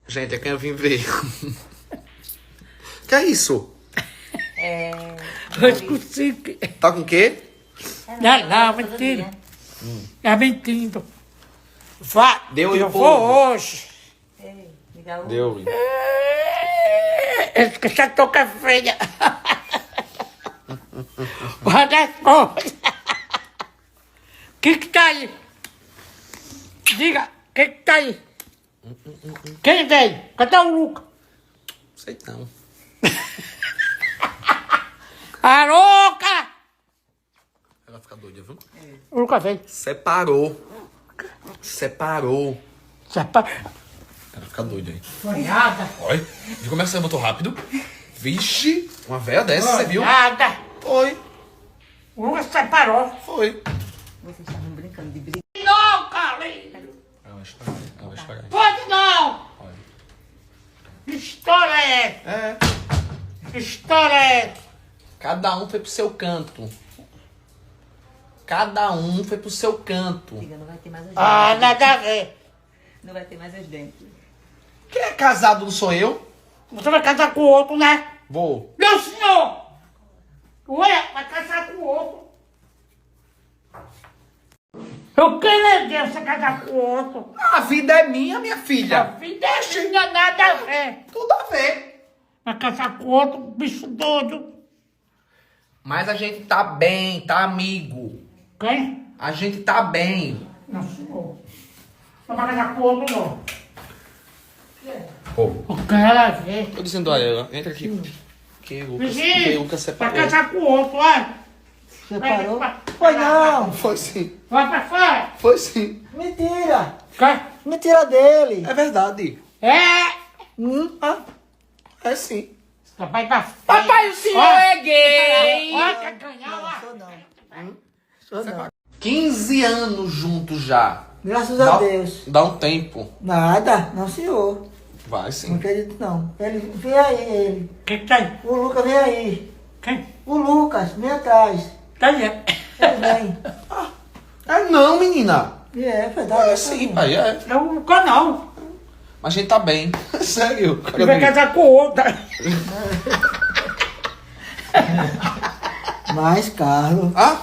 Gente, é quem eu vim ver. Que é isso? Dois com cinco. Tá com o quê? Não, mentira. É mentindo. Vá, Deu aí eu o vou povo. hoje. Deu. Esqueci a touca feia. Guarda as coisas. O que tá aí? Diga, o que tá aí? Quem veio? Cadê o Luca? Sei não. A Luca! Ela vai ficar doida, viu? O Luca veio. Separou. Sapa... Ela vai ficar doida aí. Sonhada. Olha, viu como é que você botou rápido? Vixe, uma véia dessa, você viu? Sonhada. Foi. O Luca separou. Foi. Vocês estavam brincando de briga. Não, Carlinhos. Ela vai estragar. Pode não. Olha. Que história é essa? É. Que história é essa? Cada um foi pro seu canto. Cada um foi pro seu canto. Diga, não vai ter mais os dentes. Ah, nada a ver. Não vai ter mais os dentes. Quem é casado não sou eu? Você vai casar com o outro, né? Vou. Meu senhor! Ué, vai casar com o outro. Eu quero ver você casar com o outro. A vida é minha, minha A filha. vida é minha, nada a ver. Tudo a ver. Vai casar com o outro, bicho doido. Mas a gente tá bem, tá amigo. Quem? A gente tá bem. Meu senhor. Não vai casar com o outro, não. Pô, Eu quero ver. tô dizendo a ela, entra aqui. Que Lucas Vizinho, vai separou. casar com o outro, vai. Separou? Vai, Foi não! Foi sim, vai pra fora. foi sim. Mentira! Quer? Mentira dele! É verdade. É. É sim. Vai pra fora. Papai, o senhor é gay. Olha, quer ganhar lá. Sou não. Sou não. 15 anos juntos já. Graças a Deus. Dá um tempo. Nada, não senhor. Vai Não sim. acredito não. Ele, vem aí ele. Quem tem? O Lucas vem aí. Quem? O Lucas, vem atrás. Tem. Ele vem. É não, menina. E é verdade. É sim, pai, é. Eu não quero não. Mas a gente tá bem. Sério. Ele vai casar com outra. Mas, Carlos. Ah?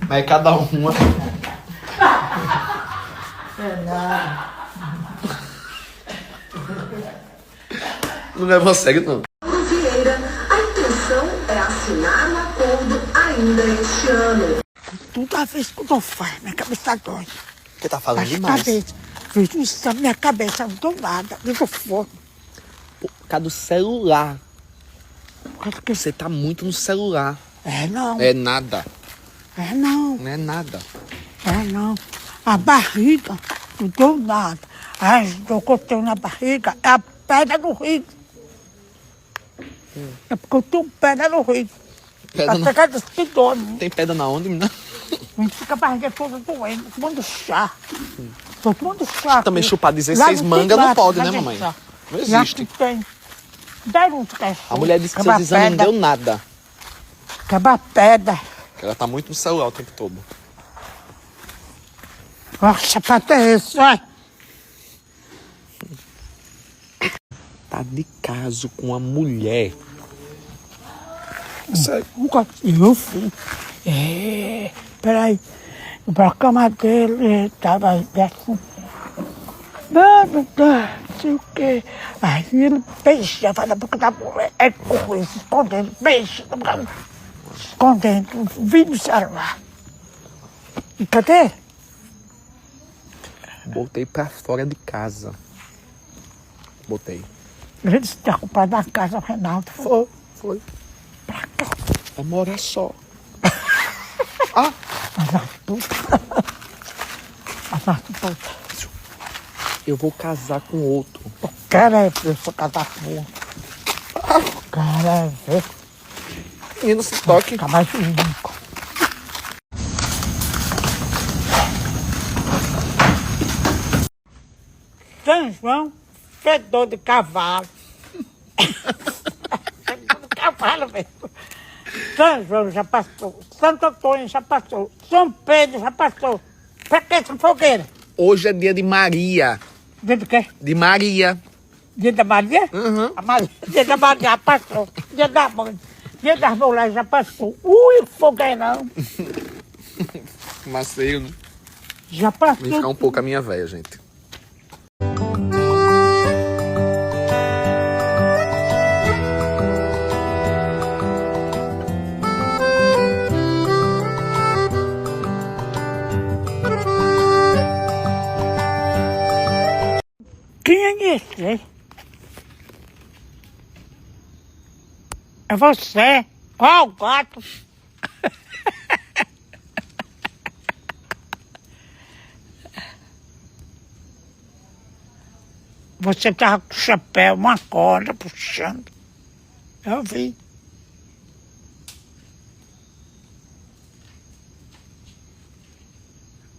Mas cada uma. É nada. Não leva a sério, não. Vieira, a intenção é assinar um acordo ainda este ano. Toda vez que eu faço, minha cabeça dói. Você tá falando Mas demais. cabeça. Fiz isso na minha cabeça, não dou nada. Liga fogo. Por causa do celular. Por causa que Você tá muito no celular. É não. É nada. É não. Não é nada. É não. A barriga, não deu nada. Aí o que eu tenho na barriga é a pedra no rio. É porque eu tenho pedra no rio. Pedra A no- pegada que dói. Tem pedra na onde, menina? A gente fica a barriga toda doendo, tomando chá. Tô tomando chá. Também aqui. chupar 16 Lá não manga tem não gato, pode, lá né, tem mamãe? chá. Não Lá existe. que tem. Dá um cachorro. A mulher disse que seus exames não deu nada. Quebra pedra. Que ela tá muito no celular o tempo todo. Nossa, sapato é esse, vai. Tá de caso com a mulher. Sério. Nunca eu fui. É, peraí. Pra cama dele, ele tava assim. Não sei o quê. Aí ele beijava na boca da mulher. É correndo, se escondendo, beijo. Escondendo, vi no celular. E cadê? Botei pra fora de casa. Botei. Ele disse que tinha culpa da casa, Renato. Foi. Pra cá. Vai morar só. Mas a puta. Mas a puta. Eu vou casar com outro. O cara é ver se casar com outro. O cara é ver. Menino, se toque. Fica mais único. São João, fedor de cavalo. Fedor de cavalo mesmo. São João já passou. Santo Antônio já passou. São Pedro já passou. Pra que essa fogueira? Hoje é dia de Maria. Dia do quê? De Maria. Dia da Maria? Uhum. A Maria. Dia da Maria já passou. Dia da mãe. Dia das mulheres já passou. Ui, foguei não. Maceio, né? Já Vem passou. ficar um pouco a minha véia, gente. Quem é esse? É você. Ó, o gato. Você tava com o chapéu, uma corda puxando. Eu vi.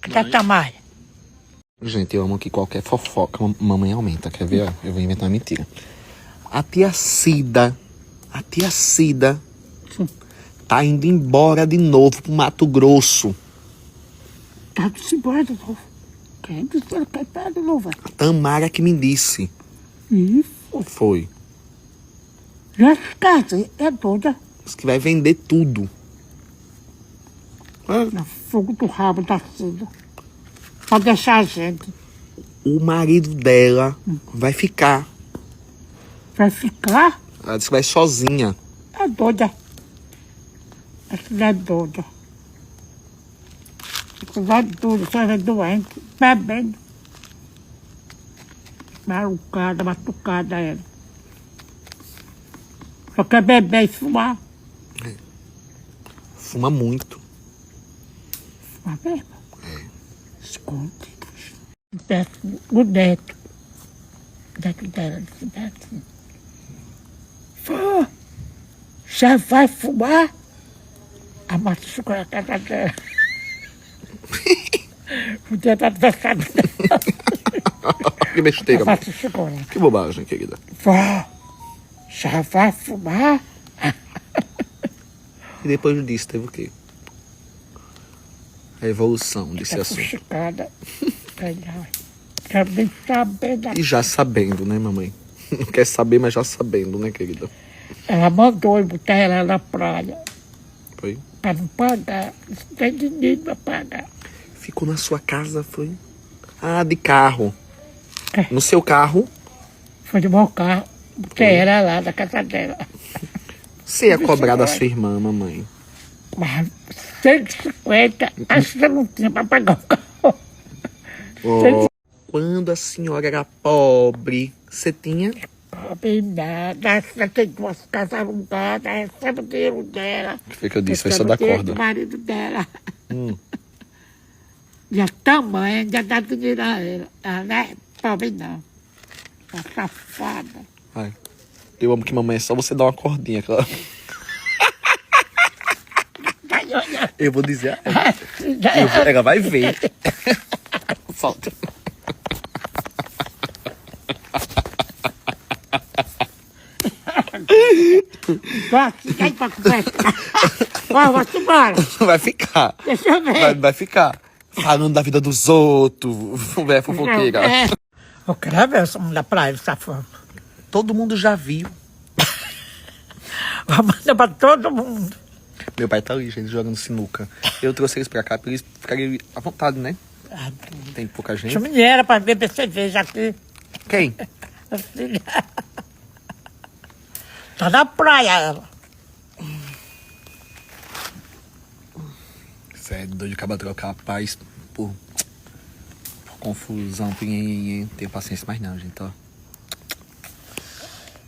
Cadê a Tamara? Gente, eu amo que qualquer fofoca, mamãe aumenta. Quer ver? Eu vou inventar uma mentira. A tia Cida tá indo embora de novo pro Mato Grosso. Tá se embora de novo. Quem disse que ele quer ir de novo? A Tamara que me disse. Isso. Foi. Já se casa, é doida. Diz que vai vender tudo. No fogo do rabo da Cida. Pra deixar a gente. O marido dela vai ficar. Vai ficar? Ela disse que vai sozinha. É doida. Essa é doida. Essa é doida, só é doente. Bebendo. Malucada, batucada ela. Só quer beber e fumar. Fuma muito. Fumar mesmo. Esconde. O neto. O neto dela disse, Neto. Fô, já vai fumar? A Marta ficou na casa dela. O dia do adversário dela. Que besteira. A Marta ficou lá. Que bobagem, querida. Fô, já vai fumar? E depois disso teve o quê? A evolução desse Tá assunto. fuxicada. Quero nem saber da... E já sabendo, né, mamãe? Não quer saber, mas já sabendo, né, querida? Ela mandou eu botar ela na praia. Foi? Pra não pagar. Não tem dinheiro pra pagar. Ficou na sua casa, foi? Ah, de carro. É. No seu carro, Foi de meu carro. Botei ela lá na casa dela. você ia cobrar da sua irmã, mamãe. Mas 150, acho que eu não tinha pra pagar o carro. Oh, quando a senhora era pobre, você tinha? Pobre nada, ela tem duas casas alugadas, recebe o dinheiro dela. O que foi que eu disse? Foi só recebe da o dinheiro corda. do marido dela. E a tamanha ainda dá dinheiro a ela. Ela não é pobre não. É safada. Ai, eu amo que mamãe é só você dar uma cordinha. Que ela... Eu vou dizer. Ela vai ver. Solta. Vai, fica aí pra conversar. Vai embora. Vai ficar. Deixa eu ver. Vai ficar. Falando da vida dos outros. Véia fofoqueira. Eu quero ver essa mulher da praia, essa foto. Todo mundo já viu. Vou mandar pra todo mundo. Meu pai tá ali, gente, jogando sinuca. Eu trouxe eles pra cá pra eles ficarem à vontade, né? Tem pouca gente. Chama dinheiro pra beber cerveja aqui. Quem? Assim. Tá na praia ela. Você é doido de acabar trocar paz por confusão, por ninguém. Não tenho paciência mais não, gente, ó.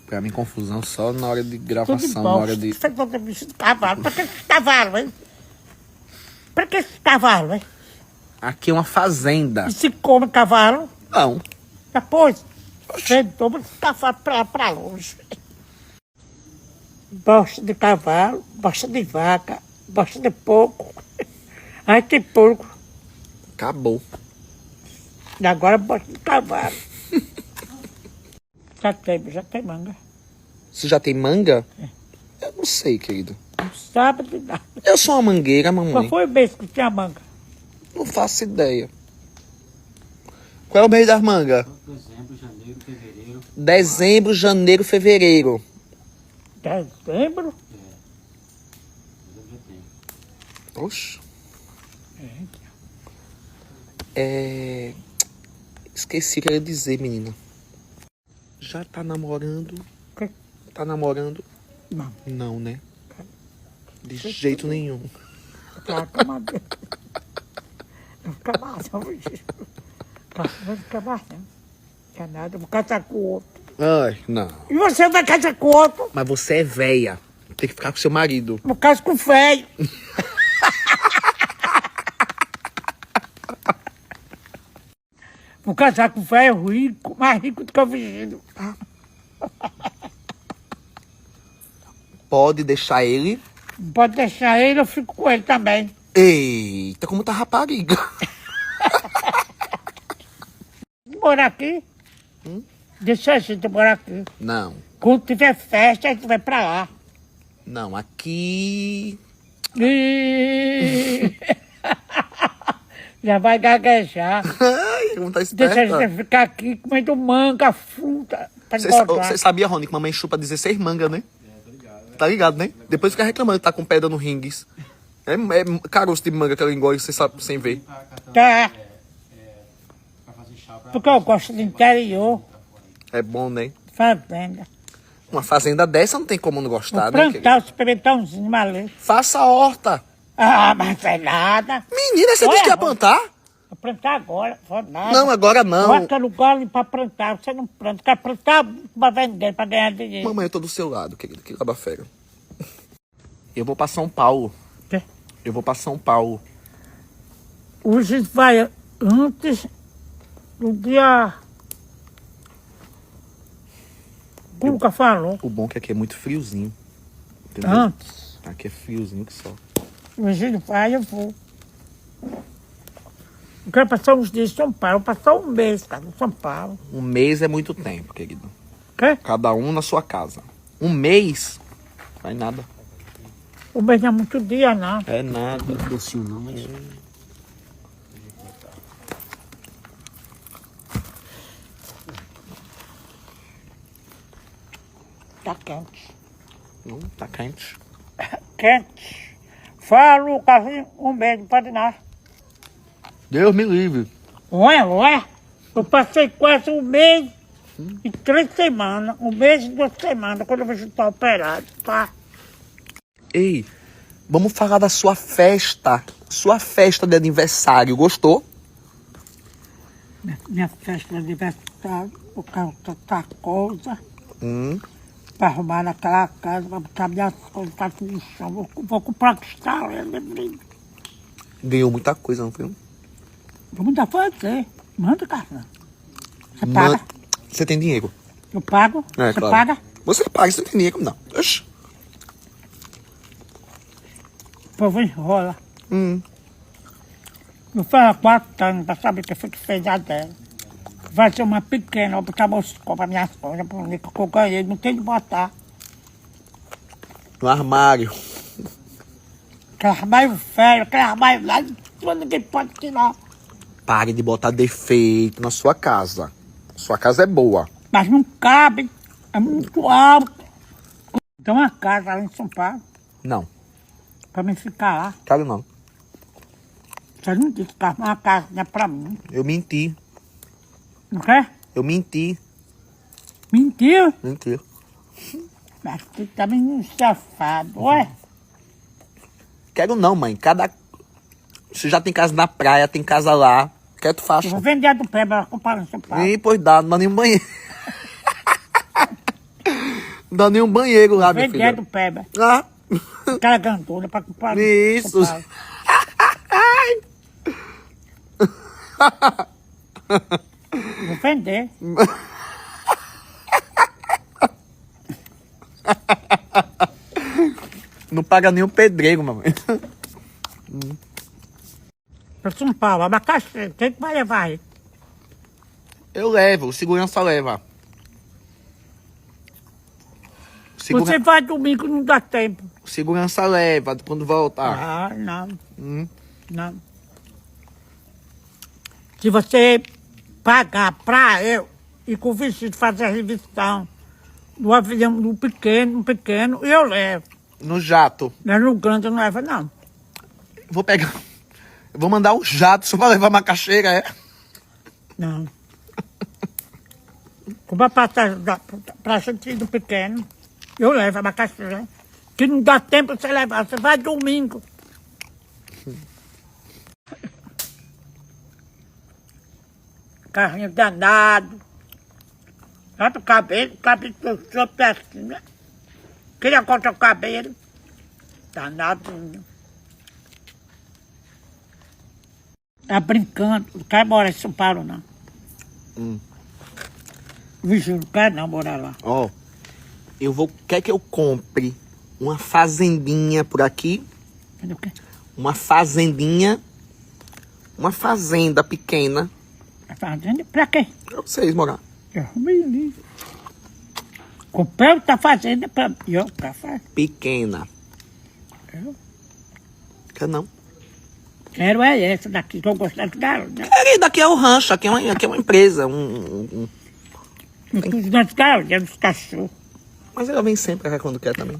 Pra mim, confusão só na hora de Tudo gravação, na bom. hora de... Você gosta de bicho de cavalo. Pra que esse cavalo, hein? Pra que esse cavalo, hein? Aqui é uma fazenda. E se come cavalo? Não. Depois, você toma esse cavalo pra longe. Bosta de cavalo, bosta de vaca, bosta de porco. Aí tem porco. Acabou. E agora bosta de cavalo. Já tem manga. Você já tem manga? Eu não sei, querido. Não sabe de nada. Eu sou uma mangueira, Qual mamãe. foi o mês que tinha manga? Não faço ideia. Qual é o mês das mangas? Dezembro, janeiro, fevereiro. Dezembro, janeiro, fevereiro. Dezembro? Dezembro já tem. Oxe. Esqueci o que eu ia dizer, menina. Já tá namorando? Que? Tá namorando? Não. Não, né? De jeito nenhum. Tá acabado. Não fica mais, não, bicho. Não fica mais, não. Fica nada, eu vou casar com o outro. Ai, não. E você vai casar com o outro? Mas você é véia. Tem que ficar com seu marido. Eu caso com o feio. Vou casar com o velho rico, mais rico do que o vestido. Pode deixar ele. Pode deixar ele, eu fico com ele também. Eita, como tá rapariga. Morar aqui. Deixa a gente morar aqui. Não, Quando tiver festa, a gente vai pra lá. não, aqui... E... Já vai gaguejar. Ai, como tá Deixa a esperta. gente ficar aqui comendo manga, fruta, pra engordar. Você sabia, Rony, que mamãe chupa 16 mangas, né? Tá ligado, né? Depois fica reclamando que tá com pedra no rings. É caroço de manga que ela engole sem ver. Tá, Pra fazer chá pra... porque eu gosto do interior, É bom, né? fazenda. Uma fazenda dessa não tem como não gostar, Vou né? querido? plantar os pimentãozinhos ali. Faça a horta. Ah, mas é nada. Menina, você Olha, disse que ia Rony. plantar? Vou plantar agora, vou nada. Não, agora Eu não. aquele gole pra plantar, você não planta. Quer plantar pra vender, pra ganhar dinheiro. Mamãe, eu tô do seu lado, querido. Que laba fera. Eu vou pra São Paulo. Quê? Eu vou pra São Paulo. Hoje vai antes do dia... Como que falou? O bom é que aqui é muito friozinho. Entendeu? Antes. Aqui é friozinho que só. Hoje vai, eu vou. Eu quero passar uns dias em São Paulo, passar um mês, cara, em São Paulo. Um mês é muito tempo, querido. Quê? Cada um na sua casa. Um mês, vai nada. Um mês não é muito dia, não. É nada. Docinho não, mas... Tá quente. Não, tá quente. Quente. Falo, quase um mês, não pode não. Deus me livre. Ué. Eu passei quase um mês e 3 semanas. Um mês e 2 semanas, quando eu vou estar operado, tá? Ei, vamos falar da sua festa. Sua festa de aniversário, gostou? Minha festa de aniversário, eu quero tanta coisa pra arrumar naquela casa, pra botar minhas coisas pra tudo no chão. Vou comprar cristal, brinco. Ganhou muita coisa, não foi? Vamos dar fazer. Manda, Carla. Você paga? Você tem dinheiro? Eu pago? É, Você claro. paga? Você paga, você não tem dinheiro, não. Oxi. O povo enrola. Eu faço 4 anos pra saber o que foi que fez a dela. Vai ser uma pequena, vou botar meus copos, minhas coisas, pra mim, que eu ganhei, não tem de botar. No armário. Aquele armário velho, aquele armário lá, ninguém pode tirar. Pare de botar defeito na sua casa. Sua casa é boa. Mas não cabe, é muito alto. Tem uma casa lá em São Paulo, Não, pra mim ficar lá. cabe não. Você não disse que uma casa não é pra mim. Eu menti. Não quer? Eu menti. Mentiu? Menti. Mas você também um safado, ué? Quero não, mãe. Você já tem casa na praia, tem casa lá. Quer tu Eu faça? vou vender a do pé pra comprar em São Paulo. Ih, pois dá, não dá nenhum banheiro. Não dá nenhum banheiro lá, minha Vender a filha. do pé, Ah, aquela gandula pra comprar em isso. São Paulo. Vou vender. Não paga nenhum pedreiro, mamãe. Pra São Paulo, abacaxi, quem que vai levar aí? Eu levo, o segurança leva. Você vai domingo, não dá tempo. Segurança leva quando voltar. Ah, não. Não. Se você pagar pra eu ir com o vestido fazer a revisão do avião do pequeno, e eu levo. No jato. Mas no grande eu não levo, não. Vou pegar. Eu vou mandar um jato só pra levar macaxeira, é? Não. Como a passagem pra sentido pequeno, eu levo a macaxeira. Que não dá tempo pra você levar, você vai domingo. Carrinho danado. Bota o cabelo puxou pecinha. Queria cortar o cabelo. Danadinho. Tá brincando. Não quer morar em São Paulo, não. Vixe, não quer não morar lá. Ó, eu vou... Quer que eu compre uma fazendinha por aqui? Entendeu o quê? Uma fazendinha. Uma fazenda pequena. Tá fazendo pra quê? Pra vocês morar. Eu me livre. Comprei outra fazenda pra eu, pra fazer. Pequena. Eu Quer não? quero é essa daqui, que eu gosto das galinhas. Querido, aqui é o rancho, aqui é uma empresa. Eu cuido das galinhas, dos cachorros. Mas ela vem sempre quando quer também.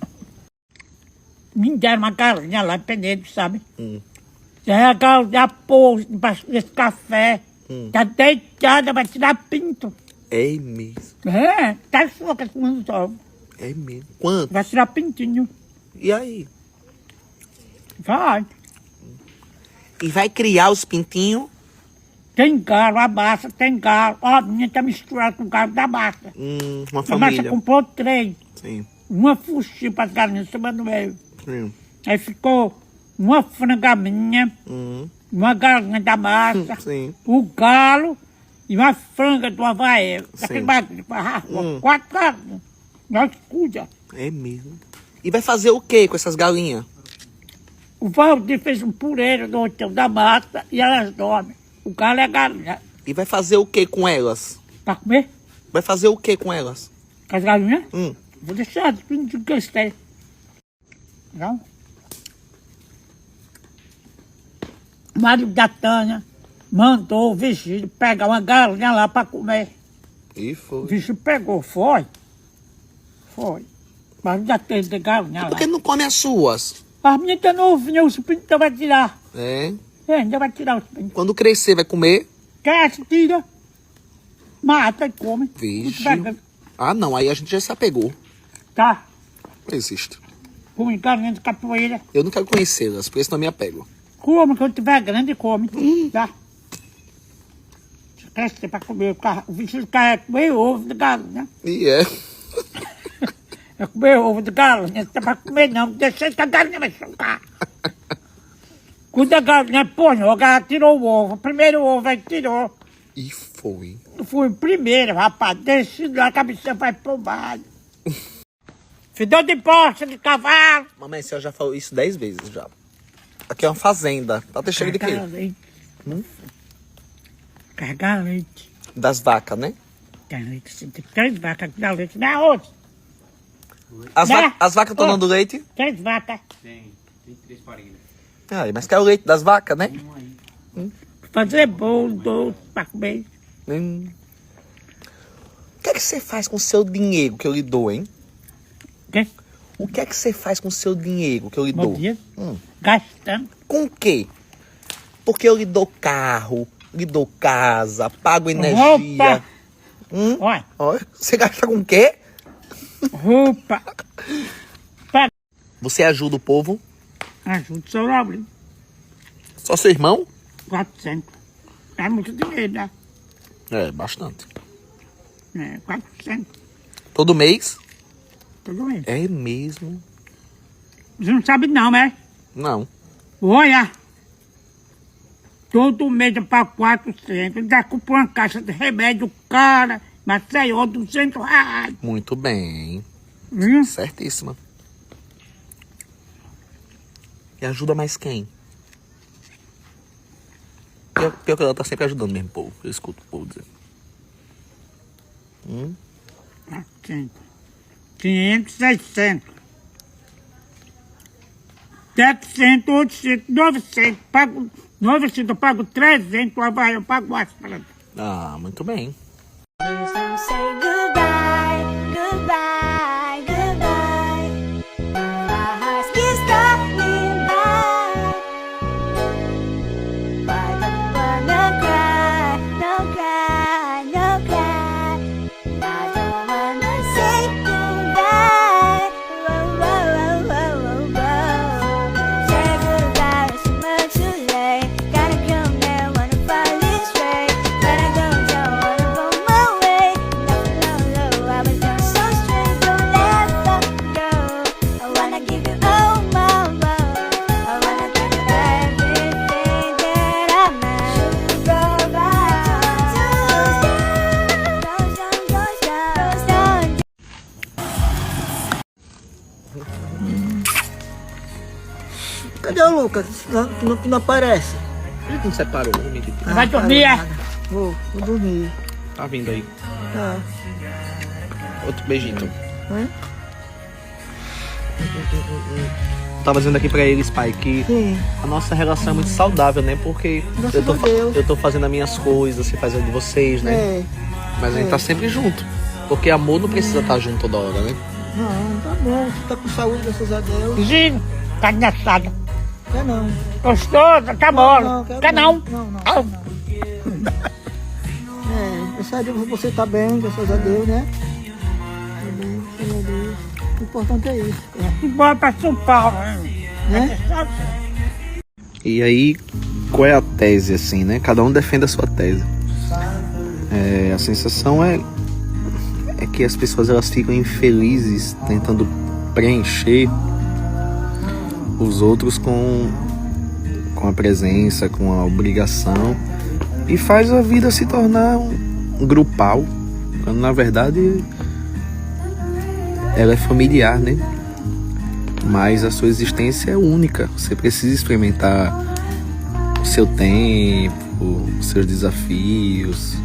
Me deram uma galinha lá em Penedo, sabe? Hum. É a galinha pôs debaixo desse café. Tá deitada, vai tirar pinto. É mesmo. É, tá louca com os ovos. É mesmo. Quanto? Vai tirar pintinho. E aí? Vai. E vai criar os pintinhos? Tem galo, a massa, tem galo. Ó, a minha tá misturada com o galo da massa. Uma A massa família. comprou 3. Sim. Uma fuxinha para as galinhas, semana no meio. Sim. Aí ficou uma franga minha, uma galinha da massa, Sim. o galo e uma franga do Havaí. Daquele bagulho, 4 galinhas. Nós cuida. É mesmo. E vai fazer o que com essas galinhas? O Valdir fez um pureiro no hotel da massa e elas dormem. O galo é a galinha. E vai fazer o que com elas? Pra comer? Vai fazer o que com elas? Com as galinhas? Hum. Vou deixar, não digo que eles têm. Não? O marido da Tânia mandou o vestido pegar uma galinha lá para comer. E O foi. vestido pegou, foi. Foi. O marido da Tânia tem galinha lá. Por que não come as suas? A minha tá novinha, o pinto ainda vai tirar. É. É, ainda vai tirar os pintos. Quando crescer, vai comer? Quer, se tira. Mata e come. Vixe. Pega. Ah, não. Aí a gente já se apegou. Tá. Não existe. Come galinha de capoeira. Eu não quero conhecê-las, porque senão eu me apego. Come, quando tiver grande, come. Tá? Se crescer pra comer, o vestido carrega comer ovo de galinha. E é. É comer ovo de galinha, não dá pra comer não, deixa que a galinha vai chocar. Quando a galinha ponhou, ela tirou o ovo, o primeiro ovo aí tirou. E foi. Eu fui o primeiro, rapaz, desci lá, a cabeça vai pro baixo. Fidão de posta de cavalo. Mamãe, a senhora já falou isso 10 vezes já. Aqui é uma fazenda. Tá até cheio de Carregar quê? leite. Carregar leite. Das vacas, né? Tem leite, sim, tem 3 vacas que dá leite, não é outro. As, Né? as vacas estão dando leite? 3 vacas. Tem 3 farinhas. Ah, mas quer o leite das vacas, né? Fazer bolo, doce, pra comer. O que é que você faz com o seu dinheiro que eu lhe dou, hein? Quê? O que é que você faz com o seu dinheiro que eu lhe Bom dou? dia. Gastando. Com o quê? Porque eu lhe dou carro, lhe dou casa, pago energia. Roupa. Olha, Olha, você gasta com o quê? roupa. Você ajuda o povo? Ajuda o seu Laurinho. Só seu irmão? 400. É muito dinheiro, né? É, bastante. É, 400. Todo mês? Tudo bem. É mesmo? Você não sabe não, né? Não. Olha. Todo mês eu pago 400. Ainda compro uma caixa de remédio cara. Mas saiu R$200. Muito bem. Viu? Certíssima. E ajuda mais quem? Pior que ela tá sempre ajudando mesmo, povo. Eu escuto o povo dizer. 400. 500, 600. 700, 800, 900. Pago 900, eu pago 300. O Havaí eu pago mais. Ah, muito bem. Please don't say goodbye, goodbye, goodbye. My heart keeps stopping by. I don't wanna cry, no cry, no cry. I don't wanna say goodbye. Whoa, whoa, whoa, whoa, whoa. Say goodbye, it's too much too late. Gotta come there, wanna fall this way. But I don't wanna go my way. No, no, no, I was doing so strange, don't ever go. I wanna give you all my love. I wanna give you everything that I'm at. Goodbye. Cadê o Lucas? Não aparece. Ele não separou, não, menino. Vai dormir, é? Vou dormir. Tá vindo aí. Tá. Outro beijinho, então. Hã? Tava dizendo aqui pra eles, pai, que Sim. a nossa relação é muito saudável, né? Porque Graças a Deus. eu tô fazendo as minhas coisas, você faz as de vocês, né? É. Mas a gente tá sempre junto. Porque amor não precisa estar junto toda hora, né? Não, tá bom. Você tá com saúde, graças a Deus. Gino, carne assada. Quer não. Gostoso, tá bom. quero Quer não? Não. Au. Graças a Deus você tá bem, graças a Deus, né? Tá bem, graças a Deus. O importante é isso. Bora pra São Paulo, Né? E aí, qual é a tese, assim, né? Cada um defende a sua tese. A sensação é que as pessoas elas ficam infelizes tentando preencher os outros com a presença, com a obrigação, e faz a vida se tornar um grupal, quando na verdade ela é familiar, né? Mas a sua existência é única. Você precisa experimentar o seu tempo, os seus desafios,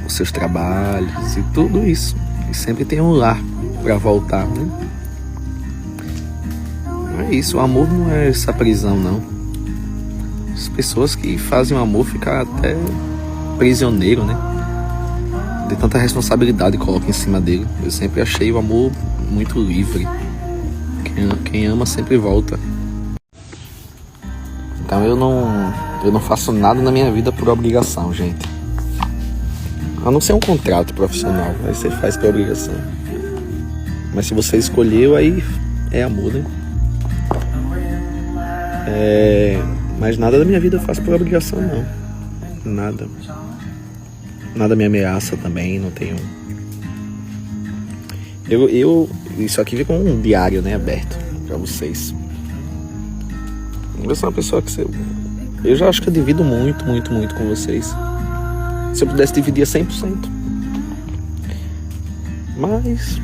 os seus trabalhos e tudo isso. E sempre tem um lar para voltar, né? Não é isso, o amor não é essa prisão, não. As pessoas que fazem o amor ficam até prisioneiro, né? De tanta responsabilidade que colocam em cima dele. Eu sempre achei o amor muito livre. Quem ama sempre volta. Então eu não faço nada na minha vida por obrigação, gente. A não ser um contrato profissional, aí você faz por obrigação. Mas se você escolheu, aí é amor, né? Mas nada da minha vida eu faço por obrigação, não. Nada. Nada me ameaça também, não tenho... Isso aqui fica um diário, né, aberto pra vocês. Eu sou uma pessoa que... Eu já acho que eu divido muito com vocês. Se eu pudesse dividir 100%. Mas...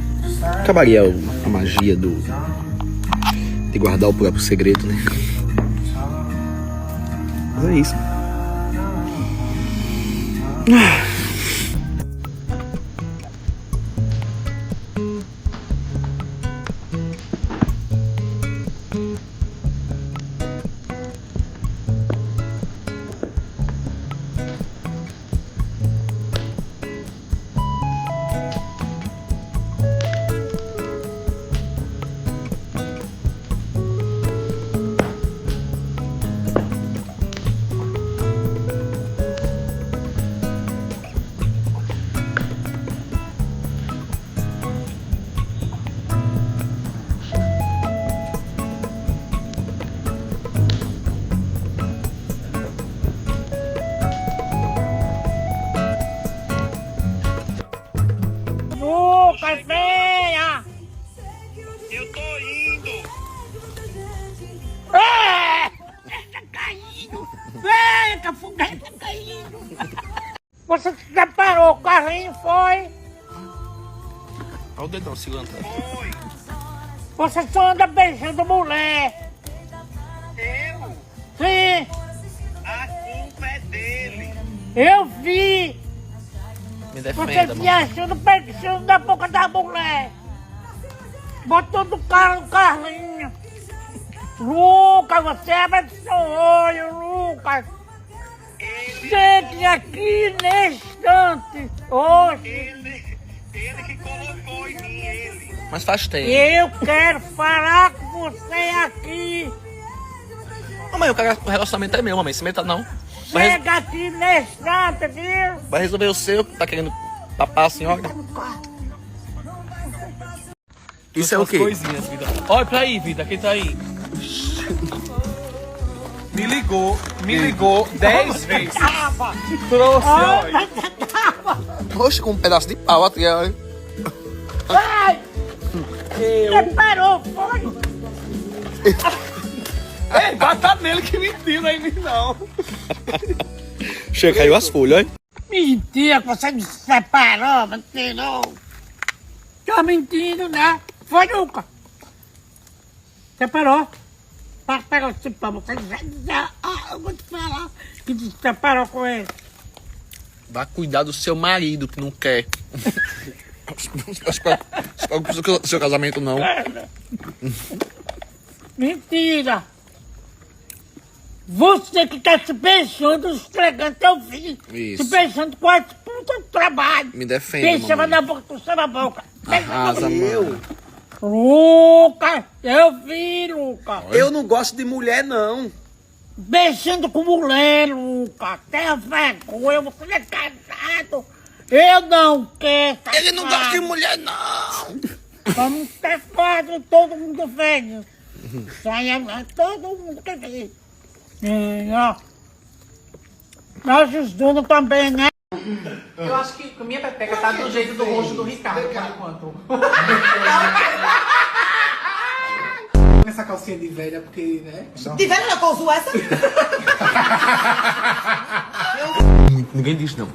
acabaria a magia de guardar o próprio segredo, né? Mas é isso. Lucas, venha! Eu tô indo! Tá caindo! Venha, que a fogueira tá caindo! Você se separou, o carrinho foi? Olha o dedão segurando. Você só anda beijando mulher! Eu? Sim! A culpa é dele! Eu vi! Me Você defenda, se mano. achando beijando da boca da mulher! Botou do cara no carrinho! Lucas, você abre seu olho, Lucas! Ele Chegue aqui neste instante, hoje. Ele que colocou em mim, ele. Mas faz tempo. Eu quero falar com você aqui. Mamãe, o relacionamento é meu, mamãe. Se meta não. Chega aqui neste instante, viu? Vai resolver o seu, que tá querendo tapar a senhora. Isso é o quê? Coisinhas, vida. Olha pra aí, vida. Quem tá aí? Me ligou 10 vezes. Trouxe, olha. Poxa, com um pedaço de pau aqui, olha. Vai! Você parou, foi? Ei, bata nele que mentira, não é em mim não. Chega, caiu as folhas, olha. Mentira, que você me separou, mentirou. Tá mentindo, né? Foi nunca. Separou. Separou esse pão. Eu vou te falar que te separou com ele. Vai cuidar do seu marido que não quer. O seu casamento não. Mentira. Você que tá se beijando, esfregando teu filho. Isso. Se beijando com as putas do trabalho. Me defende, Beijava mamãe. na boca, tu na boca. Arrasa, mãe. Lucas, eu vi, Lucas. Eu não gosto de mulher, não. Beijando com mulher, Lucas. Tenha vergonha, você é casado. Eu não quero. Ele não gosta de mulher, não. Vamos ter quadro, todo mundo vê. Saia, todo mundo quer ver. Ó. Nós os donos também, né? Eu acho que a minha pepeca tá do jeito do rosto do Ricardo, por enquanto. Essa calcinha de velha, porque, né? De velho não usou essa? Ninguém diz não.